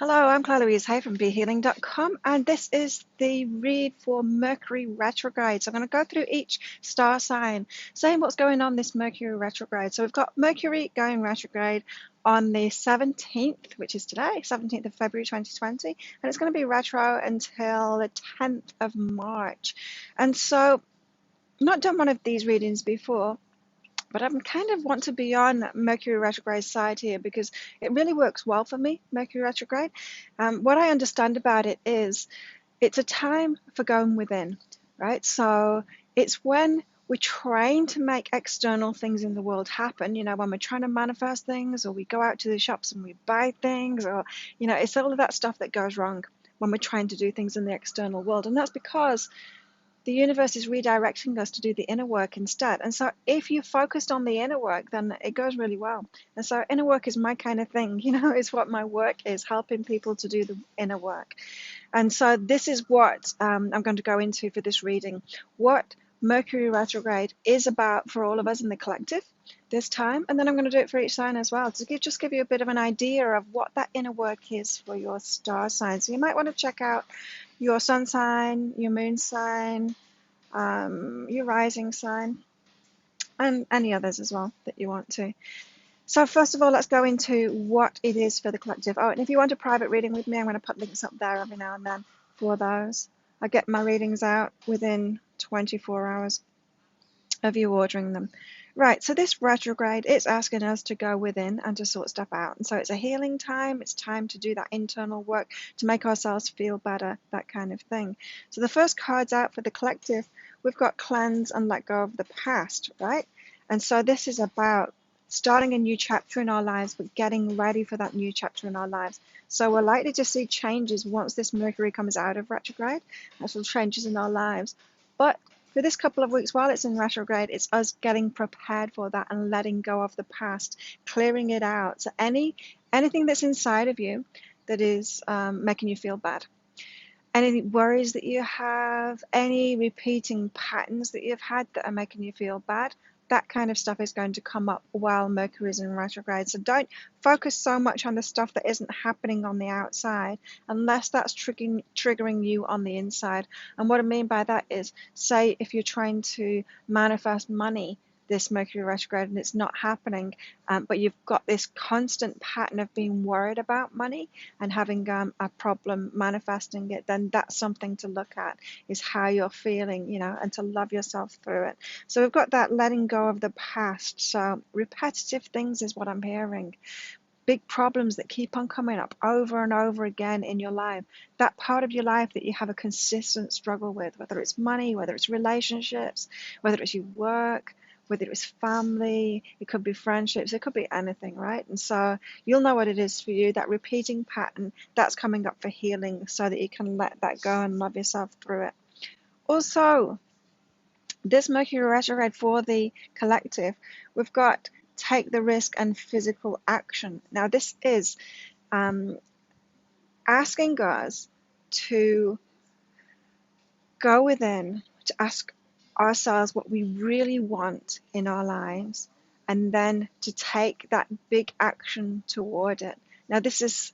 Hello, I'm Claire Louise Hay from BeHealing.com, and this is the read for Mercury retrograde. So I'm going to go through each star sign, saying what's going on this Mercury retrograde. So we've got Mercury going retrograde on the 17th, which is today, 17th of February 2020, and it's going to be retro until the 10th of March. And so I've not done one of these readings before, but I kind of want to be on Mercury retrograde side here because it really works well for me, Mercury retrograde. What I understand about it is it's a time for going within, right? So it's when we're trying to make external things in the world happen, when we're trying to manifest things, or we go out to the shops and we buy things, or, it's all of that stuff that goes wrong when we're trying to do things in the external world. And that's because the universe is redirecting us to do the inner work instead. And so if you're focused on the inner work, then it goes really well. And so inner work is my kind of thing, is what my work is, helping people to do the inner work. And so this is what I'm going to go into for this reading, what Mercury retrograde is about for all of us in the collective this time. And then I'm going to do it for each sign as well, to just give you a bit of an idea of what that inner work is for your star sign. So you might want to check out your sun sign, your moon sign, your rising sign, and any others as well that you want to. So first of all, let's go into what it is for the collective. Oh, and if you want a private reading with me, I'm going to put links up there every now and then for those. I get my readings out within 24 hours of you ordering them. Right, so this retrograde, it's asking us to go within and to sort stuff out. And so it's a healing time. It's time to do that internal work to make ourselves feel better, that kind of thing. So the first cards out for the collective, we've got cleanse and let go of the past, right? And so this is about starting a new chapter in our lives, but getting ready for that new chapter in our lives. So we're likely to see changes once this Mercury comes out of retrograde, actual changes in our lives. But for this couple of weeks while it's in retrograde, it's us getting prepared for that and letting go of the past, clearing it out. So anything that's inside of you that is making you feel bad, any worries that you have, any repeating patterns that you've had that are making you feel bad, that kind of stuff is going to come up while Mercury is in retrograde. So don't focus so much on the stuff that isn't happening on the outside unless that's triggering you on the inside. And what I mean by that is, say if you're trying to manifest money this Mercury retrograde and it's not happening, but you've got this constant pattern of being worried about money and having a problem manifesting it, then that's something to look at, is how you're feeling, and to love yourself through it. So we've got that letting go of the past. So repetitive things is what I'm hearing. Big problems that keep on coming up over and over again in your life, that part of your life that you have a consistent struggle with, whether it's money, whether it's relationships, whether it's your work, whether it's family, it could be friendships, it could be anything, right? And so you'll know what it is for you, that repeating pattern, that's coming up for healing so that you can let that go and love yourself through it. Also, this Mercury retrograde for the collective, we've got take the risk and physical action. Now this is asking us to go within, to ask ourselves what we really want in our lives, and then to take that big action toward it. Now this is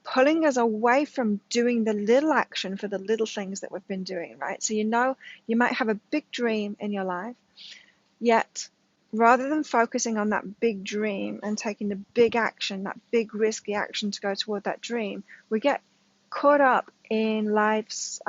pulling us away from doing the little action for the little things that we've been doing, right? So you might have a big dream in your life, yet rather than focusing on that big dream and taking the big action, that big risky action to go toward that dream, we get caught up in life's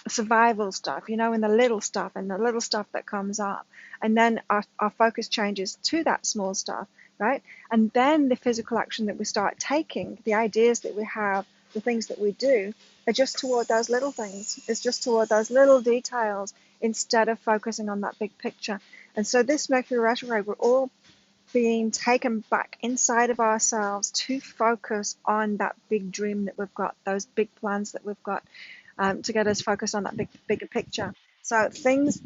survival stuff, in the little stuff and the little stuff that comes up. And then our focus changes to that small stuff, right? And then the physical action that we start taking, the ideas that we have, the things that we do, are just toward those little things. It's just toward those little details instead of focusing on that big picture. And so this Mercury retrograde, we're all being taken back inside of ourselves to focus on that big dream that we've got, those big plans that we've got, to get us focused on that bigger picture. So things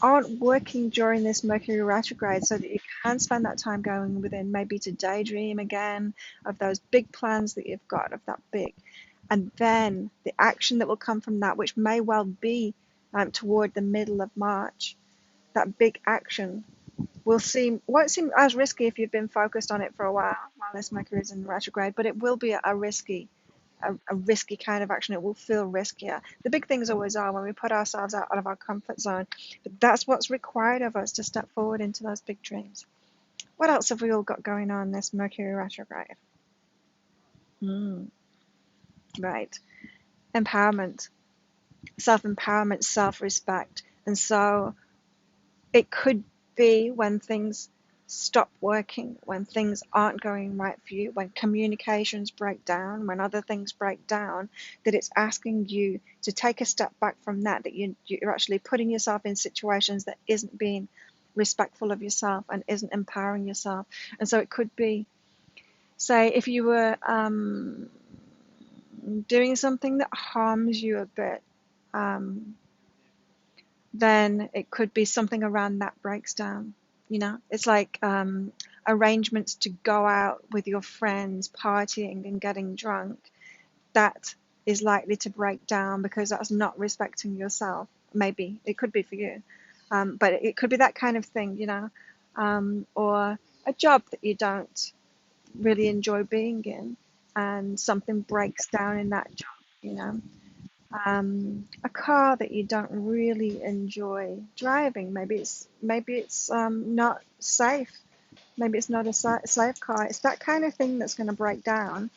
aren't working during this Mercury retrograde, so that you can spend that time going within, maybe to daydream again of those big plans that you've got, of that big. And then the action that will come from that, which may well be toward the middle of March, that big action won't seem as risky if you've been focused on it for a while this Mercury is in retrograde, but it will be a risky kind of action. It will feel riskier. The big things always are when we put ourselves out of our comfort zone, but that's what's required of us to step forward into those big dreams. What else have we all got going on this Mercury retrograde? Right. Empowerment, self-empowerment, self-respect. And so it could be when things stop working, when things aren't going right for you, when communications break down, when other things break down, that it's asking you to take a step back from that you're actually putting yourself in situations that isn't being respectful of yourself and isn't empowering yourself. And so it could be, say, if you were doing something that harms you a bit, then it could be something around that breaks down. It's like arrangements to go out with your friends, partying and getting drunk. That is likely to break down because that's not respecting yourself. Maybe it could be for you, but it could be that kind of thing, or a job that you don't really enjoy being in, and something breaks down in that job, a car that you don't really enjoy driving. Maybe it's not safe. Maybe it's not a safe car. It's that kind of thing that's going to break down,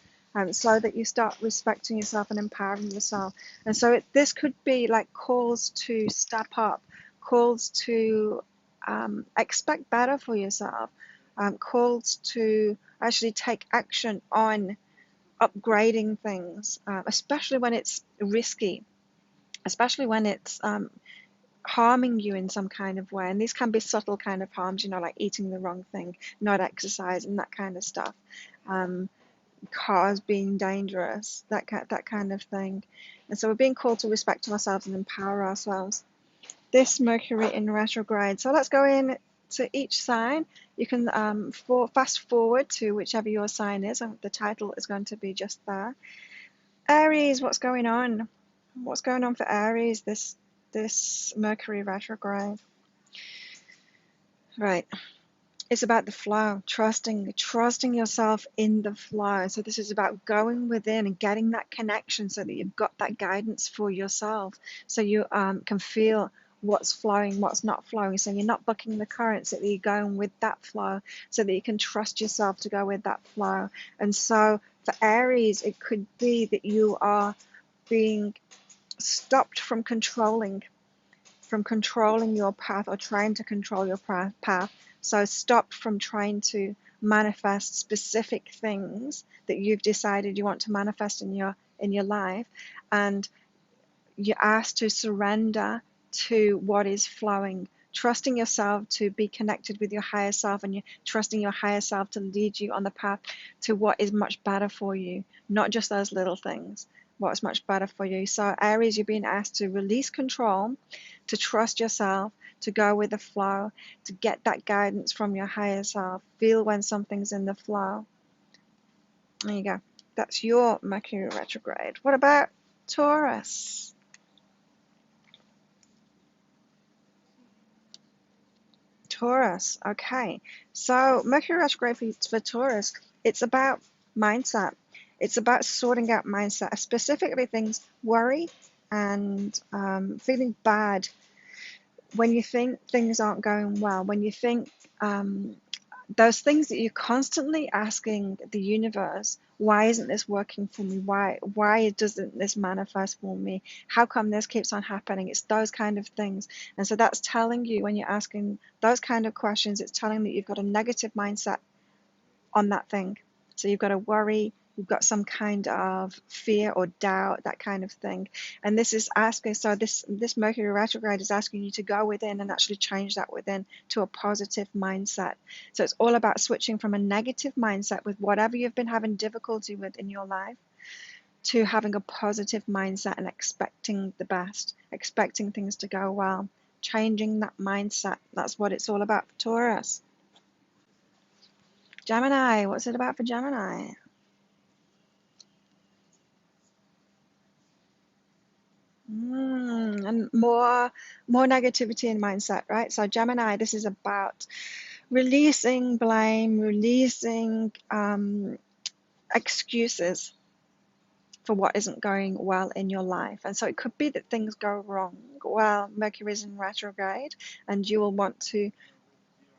so that you start respecting yourself and empowering yourself. And so this could be like calls to step up, calls to expect better for yourself, calls to actually take action on upgrading things, especially when it's risky, especially when it's harming you in some kind of way. And these can be subtle kind of harms, like eating the wrong thing, not exercising, that kind of stuff. Cars being dangerous, that kind of thing. And so we're being called to respect ourselves and empower ourselves. This Mercury in retrograde. So let's go in to each sign. You can fast forward to whichever your sign is. The title is going to be just there. Aries, what's going on? What's going on for Aries this Mercury retrograde? Right. It's about the flow, trusting yourself in the flow. So this is about going within and getting that connection so that you've got that guidance for yourself, so you can feel what's flowing, what's not flowing. So you're not bucking the current, so that you're going with that flow, so that you can trust yourself to go with that flow. And so for Aries, it could be that you are being stopped from controlling your path, or trying to control your path. So stop from trying to manifest specific things that you've decided you want to manifest in your life, and you're asked to surrender to what is flowing, trusting yourself to be connected with your higher self, and you're trusting your higher self to lead you on the path to what is much better for you, not just those little things, what's much better for you. So Aries, you're being asked to release control, to trust yourself, to go with the flow, to get that guidance from your higher self. Feel when something's in the flow. There you go. That's your Mercury retrograde. What about Taurus? Taurus, okay. So Mercury retrograde for Taurus, it's about mindset. It's about sorting out mindset, specifically things worry and feeling bad when you think things aren't going well, when you think those things that you're constantly asking the universe, why isn't this working for me? Why doesn't this manifest for me? How come this keeps on happening? It's those kind of things. And so that's telling you, when you're asking those kind of questions, it's telling that you've got a negative mindset on that thing. So you've got a worry, you've got some kind of fear or doubt, that kind of thing. And this is asking, so this Mercury retrograde is asking you to go within and actually change that within to a positive mindset. So it's all about switching from a negative mindset with whatever you've been having difficulty with in your life, to having a positive mindset and expecting the best, expecting things to go well, changing that mindset. That's what it's all about for Taurus. Gemini, what's it about for Gemini? And more negativity in mindset, right? So Gemini, this is about releasing blame, releasing excuses for what isn't going well in your life. And so it could be that things go wrong while Mercury is in retrograde, and you will want to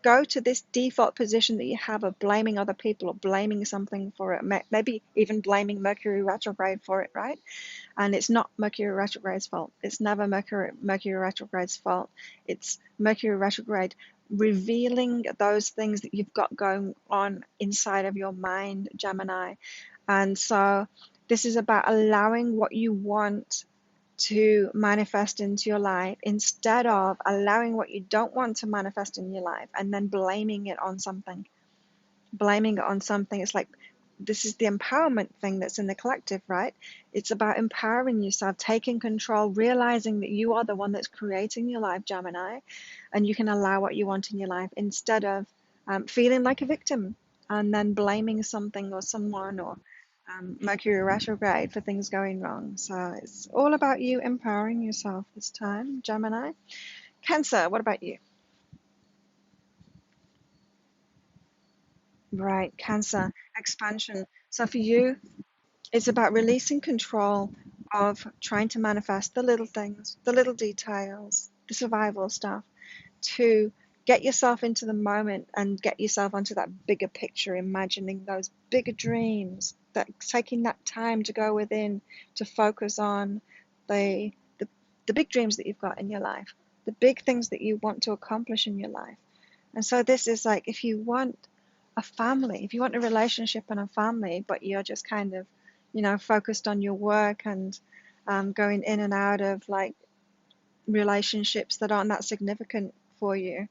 go to this default position that you have of blaming other people or blaming something for it, maybe even blaming Mercury retrograde for it, right? And it's not Mercury retrograde's fault. It's never Mercury retrograde's fault. It's Mercury retrograde revealing those things that you've got going on inside of your mind, Gemini. And so this is about allowing what you want to manifest into your life instead of allowing what you don't want to manifest in your life and then blaming it on something. Blaming it on something. It's like, this is the empowerment thing that's in the collective, right? It's about empowering yourself, taking control, realizing that you are the one that's creating your life, Gemini, and you can allow what you want in your life instead of feeling like a victim and then blaming something or someone or Mercury retrograde for things going wrong. So it's all about you empowering yourself this time, Gemini. Cancer, what about you? Right, Cancer, expansion. So for you, it's about releasing control of trying to manifest the little things, the little details, the survival stuff, to get yourself into the moment and get yourself onto that bigger picture, imagining those bigger dreams, that taking that time to go within, to focus on the the, the big dreams that you've got in your life, the big things that you want to accomplish in your life. And so this is like, if you want a family, if you want a relationship and a family, but you're just kind of, focused on your work and going in and out of like relationships that aren't that significant for you,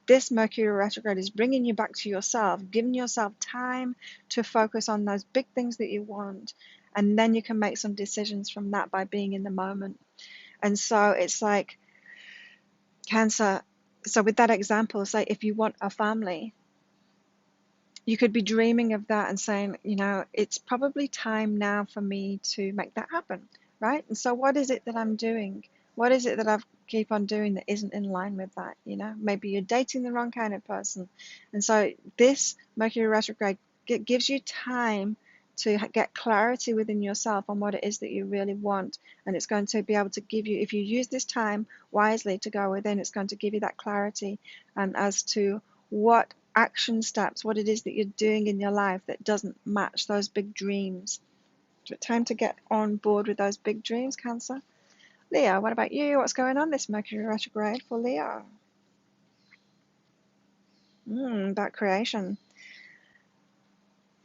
this Mercury retrograde is bringing you back to yourself, giving yourself time to focus on those big things that you want. And then you can make some decisions from that by being in the moment. And so it's like Cancer. So with that example, say if you want a family, you could be dreaming of that and saying, it's probably time now for me to make that happen, right? And so what is it that I'm doing? What is it that I keep on doing that isn't in line with that? Maybe you're dating the wrong kind of person. And so this Mercury retrograde gives you time to get clarity within yourself on what it is that you really want. And it's going to be able to give you, if you use this time wisely to go within, it's going to give you that clarity as to what action steps, what it is that you're doing in your life that doesn't match those big dreams. Time to get on board with those big dreams, Cancer. Leo, what about you? What's going on this Mercury retrograde for Leo? About creation.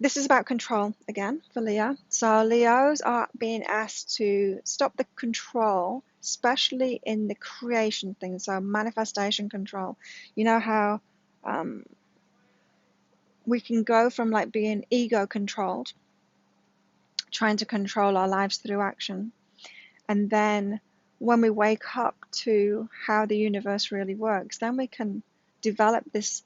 This is about control again for Leo. So Leos are being asked to stop the control, especially in the creation thing. So manifestation control. You know how we can go from like being ego controlled, trying to control our lives through action, and then when we wake up to how the universe really works, then we can develop this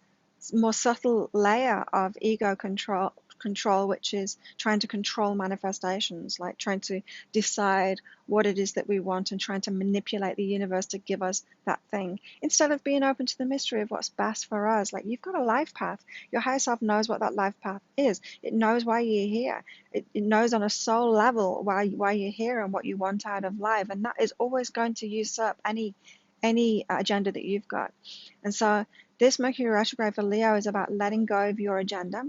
more subtle layer of ego control, which is trying to control manifestations, like trying to decide what it is that we want and trying to manipulate the universe to give us that thing, instead of being open to the mystery of what's best for us. Like, you've got a life path. Your higher self knows what that life path is. It knows why you're here. It knows on a soul level why you're here and what you want out of life, and that is always going to usurp any agenda that you've got. And so this Mercury retrograde for Leo is about letting go of your agenda,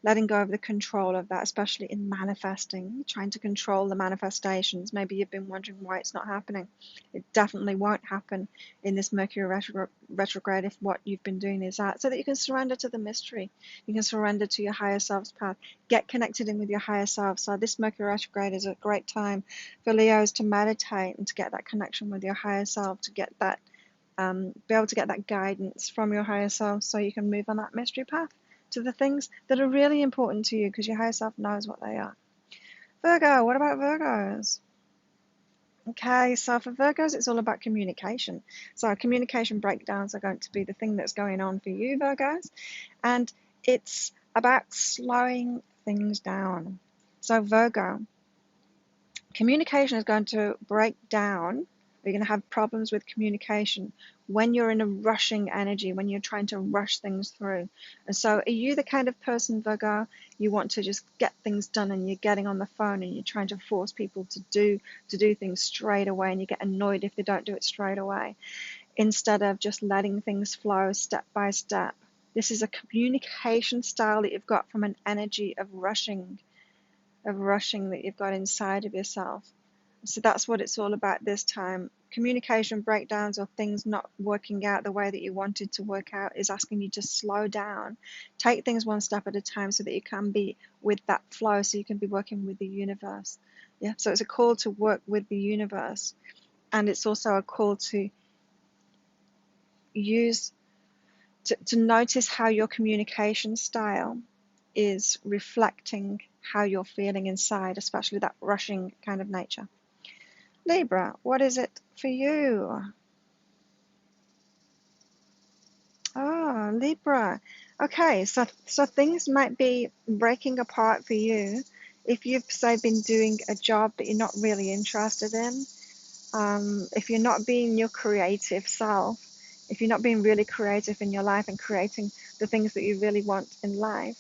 letting go of the control of that, especially in manifesting, trying to control the manifestations. Maybe you've been wondering why it's not happening. It definitely won't happen in this Mercury retrograde if what you've been doing is that, so that you can surrender to the mystery. You can surrender to your higher self's path. Get connected in with your higher self. So this Mercury retrograde is a great time for Leos to meditate and to get that connection with your higher self, to get that be able to get that guidance from your higher self, so you can move on that mystery path to the things that are really important to you, because your higher self knows what they are. Virgo, what about Virgos? Okay, so for Virgos, it's all about communication. So communication breakdowns are going to be the thing that's going on for you, Virgos. And it's about slowing things down. So Virgo, communication is going to break down Are you going to have problems with communication when you're in a rushing energy, when you're trying to rush things through? And so are you the kind of person, Virgo, you want to just get things done and you're getting on the phone and you're trying to force people to do things straight away, and you get annoyed if they don't do it straight away, instead of just letting things flow step by step? This is a communication style that you've got from an energy of rushing that you've got inside of yourself. So that's what it's all about this time. Communication breakdowns or things not working out the way that you wanted to work out is asking you to slow down, take things one step at a time so that you can be with that flow, so you can be working with the universe. Yeah, so it's a call to work with the universe, and it's also a call to use to notice how your communication style is reflecting how you're feeling inside, especially that rushing kind of nature. Libra, what is it for you? Oh, Libra. Okay, so things might be breaking apart for you if you've, say, been doing a job that you're not really interested in. If you're not being your creative self, if you're not being really creative in your life and creating the things that you really want in life,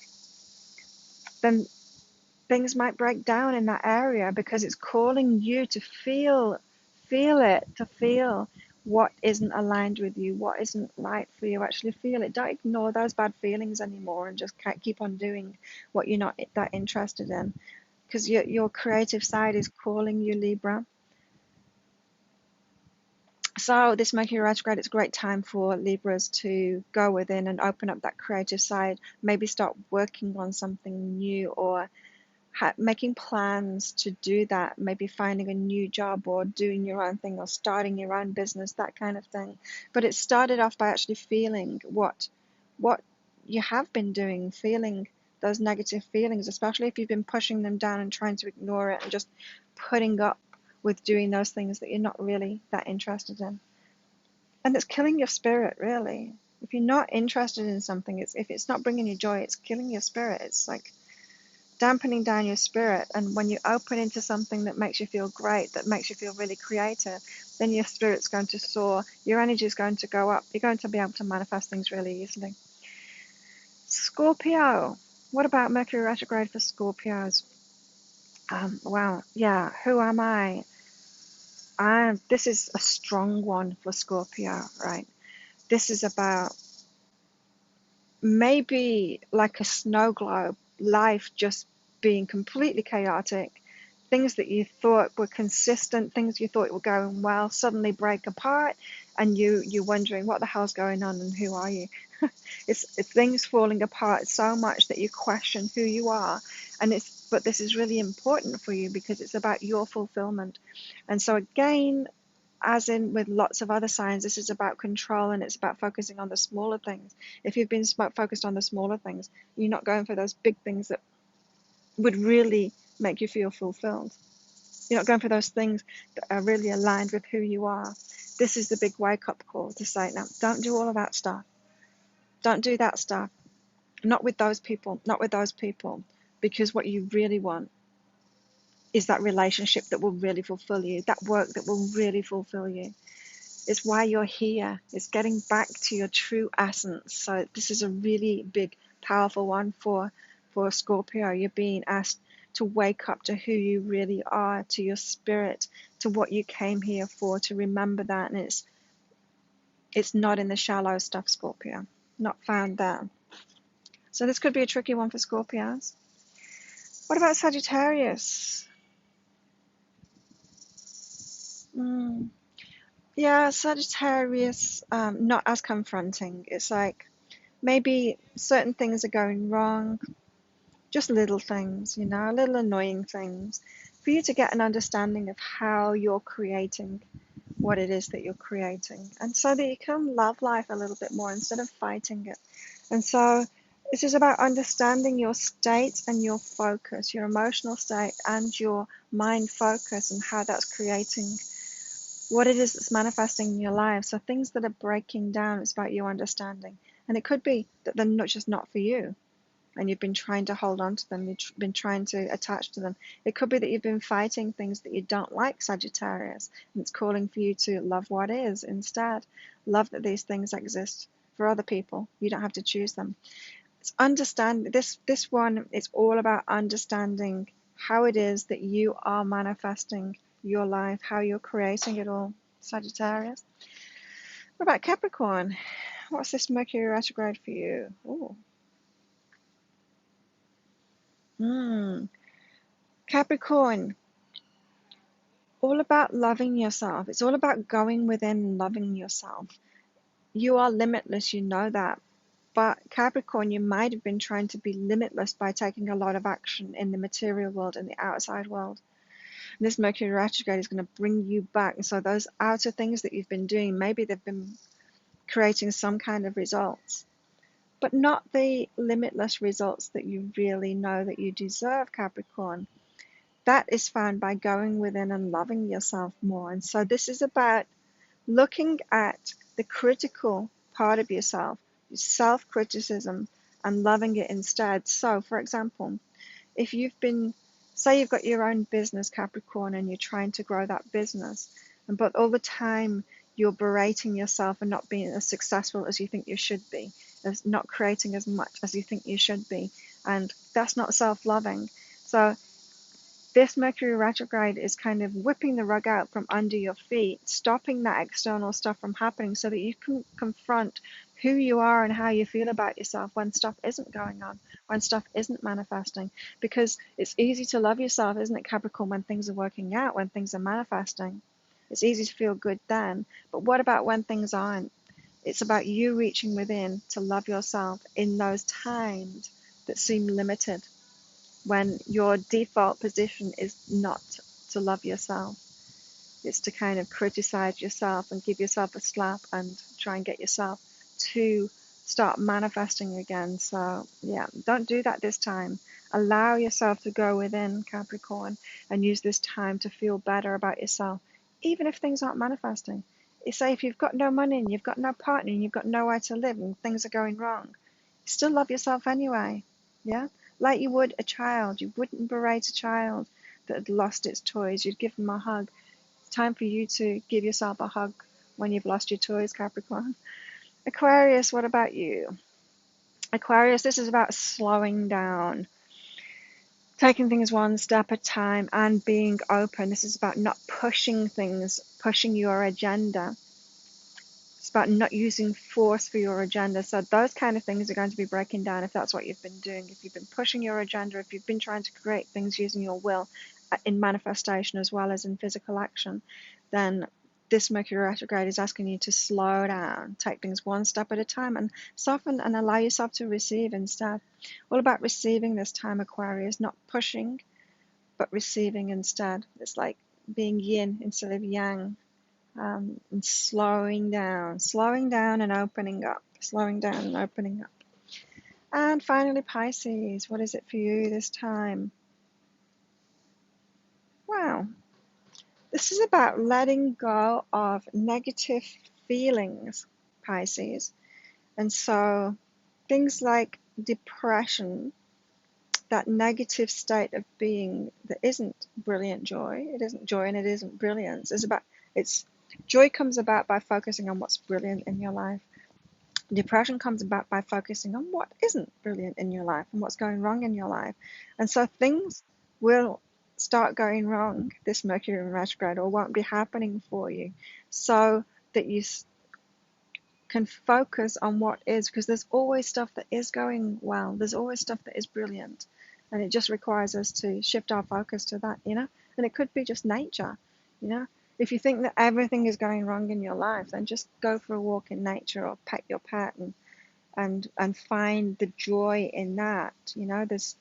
then things might break down in that area, because it's calling you to feel what isn't aligned with you, what isn't right for you. Actually feel it. Don't ignore those bad feelings anymore and just keep on doing what you're not that interested in, because your creative side is calling you, Libra. So this Mercury retrograde, it's a great time for Libras to go within and open up that creative side, maybe start working on something new, or making plans to do that, maybe finding a new job or doing your own thing or starting your own business, that kind of thing. But it started off by actually feeling what you have been doing, feeling those negative feelings, especially if you've been pushing them down and trying to ignore it and just putting up with doing those things that you're not really that interested in. And it's killing your spirit, really. If you're not interested in something, if it's not bringing you joy, it's killing your spirit. It's like dampening down your spirit. And when you open into something that makes you feel great, that makes you feel really creative, then your spirit's going to soar, your energy is going to go up, you're going to be able to manifest things really easily. Scorpio, what about Mercury retrograde for Scorpios? Wow, yeah, who am I? This is a strong one for Scorpio, right? This is about maybe like a snow globe, life just being completely chaotic. Things that you thought were consistent, things you thought were going well, suddenly break apart, and you're wondering what the hell's going on and who are you? It's things falling apart so much that you question who you are, but this is really important for you because it's about your fulfillment. And so again, as in with lots of other signs, this is about control, and it's about focusing on the smaller things. If you've been focused on the smaller things, you're not going for those big things that would really make you feel fulfilled. You're not going for those things that are really aligned with who you are. This is the big wake-up call to say, no, don't do all of that stuff. Don't do that stuff. Not with those people. Not with those people. Because what you really want is that relationship that will really fulfill you, that work that will really fulfill you. It's why you're here. It's getting back to your true essence. So this is a really big, powerful one for Scorpio. You're being asked to wake up to who you really are, to your spirit, to what you came here for, to remember that. And it's not in the shallow stuff, Scorpio. Not found there. So this could be a tricky one for Scorpios. What about Sagittarius? Yeah, Sagittarius, not as confronting. It's like maybe certain things are going wrong, just little things, little annoying things, for you to get an understanding of how you're creating what it is that you're creating, and so that you can love life a little bit more instead of fighting it. And so this is about understanding your state and your focus, your emotional state and your mind focus, and how that's creating what it is that's manifesting in your life. So things that are breaking down, it's about you understanding. And it could be that they're not just not for you. and you've been trying to hold on to them, you've been trying to attach to them. It could be that you've been fighting things that you don't like, Sagittarius, and it's calling for you to love what is instead. Love that these things exist for other people. You don't have to choose them. It's understand this one. It's all about understanding how it is that you are manifesting your life, how you're creating it all, Sagittarius. What about Capricorn? What's this Mercury retrograde for you? Oh, Capricorn, all about loving yourself. It's all about going within and loving yourself. You are limitless, you know that. But Capricorn, you might have been trying to be limitless by taking a lot of action in the material world and the outside world. And this Mercury retrograde is going to bring you back. And so those outer things that you've been doing, maybe they've been creating some kind of results, but not the limitless results that you really know that you deserve, Capricorn. That is found by going within and loving yourself more. And so this is about looking at the critical part of yourself, self-criticism, and loving it instead. So, for example, if you've been, say you've got your own business, Capricorn, and you're trying to grow that business, but all the time you're berating yourself and not being as successful as you think you should be, as not creating as much as you think you should be, and that's not self-loving. So this Mercury retrograde is kind of whipping the rug out from under your feet, stopping that external stuff from happening so that you can confront who you are and how you feel about yourself when stuff isn't going on, when stuff isn't manifesting. Because it's easy to love yourself, isn't it, Capricorn, when things are working out, when things are manifesting. It's easy to feel good then. But what about when things aren't? It's about you reaching within to love yourself in those times that seem limited, when your default position is not to love yourself. It's to kind of criticize yourself and give yourself a slap and try and get yourself to start manifesting again. So, yeah, don't do that this time. Allow yourself to go within, Capricorn, and use this time to feel better about yourself, even if things aren't manifesting. Say if you've got no money and you've got no partner and you've got nowhere to live and things are going wrong, still love yourself anyway. Yeah? Like you would a child. You wouldn't berate a child that had lost its toys. You'd give them a hug. It's time for you to give yourself a hug when you've lost your toys, Capricorn. Aquarius, what about you? Aquarius, this is about slowing down, taking things one step at a time and being open. This is about not pushing things, pushing your agenda. It's about not using force for your agenda. So those kind of things are going to be breaking down if that's what you've been doing. If you've been pushing your agenda, if you've been trying to create things using your will in manifestation as well as in physical action, then this Mercury retrograde is asking you to slow down, take things one step at a time and soften and allow yourself to receive instead. All about receiving this time, Aquarius, not pushing, but receiving instead. It's like being yin instead of yang. And slowing down and opening up, slowing down and opening up. And finally, Pisces, what is it for you this time? Wow, this is about letting go of negative feelings, Pisces. And so things like depression, that negative state of being that isn't brilliant joy, it isn't joy and it isn't brilliance, it's joy comes about by focusing on what's brilliant in your life. Depression comes about by focusing on what isn't brilliant in your life and what's going wrong in your life. And so things will start going wrong this Mercury retrograde or won't be happening for you, so that you can focus on what is, because there's always stuff that is going well. There's always stuff that is brilliant. And it just requires us to shift our focus to that, And it could be just nature, you know. If you think that everything is going wrong in your life, then just go for a walk in nature or pet your pet and find the joy in that. There's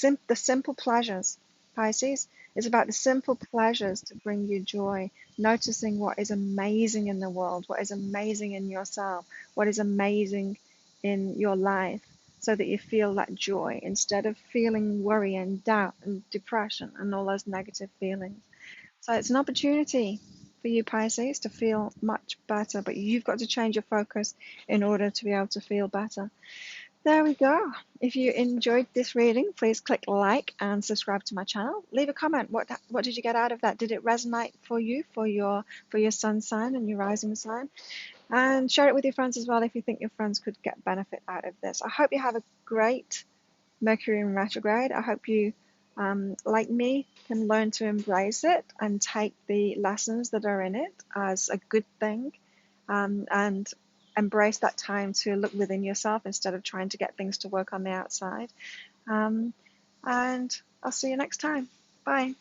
the simple pleasures. Pisces is about the simple pleasures to bring you joy, noticing what is amazing in the world, what is amazing in yourself, what is amazing in your life, so that you feel that joy instead of feeling worry and doubt and depression and all those negative feelings. So it's an opportunity for you, Pisces, to feel much better, but you've got to change your focus in order to be able to feel better. There we go. If you enjoyed this reading, please click like and subscribe to my channel. Leave a comment. What did you get out of that? Did it resonate for you, for your sun sign and your rising sign? And share it with your friends as well if you think your friends could get benefit out of this. I hope you have a great Mercury in retrograde. I hope you, like me, can learn to embrace it and take the lessons that are in it as a good thing, and embrace that time to look within yourself instead of trying to get things to work on the outside. And I'll see you next time. Bye.